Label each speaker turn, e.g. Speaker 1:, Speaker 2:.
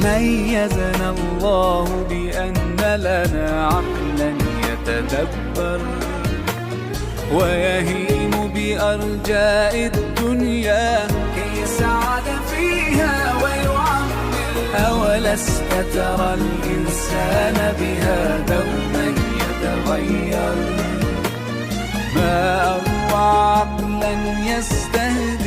Speaker 1: ميزنا الله بأن لنا عقلا يتدبر ويهيم بأرجاء الدنيا كي يسعد فيها ويعمر. أولست ترى الإنسان بها دوما يتغير؟ ما أروع عقلا يستهدف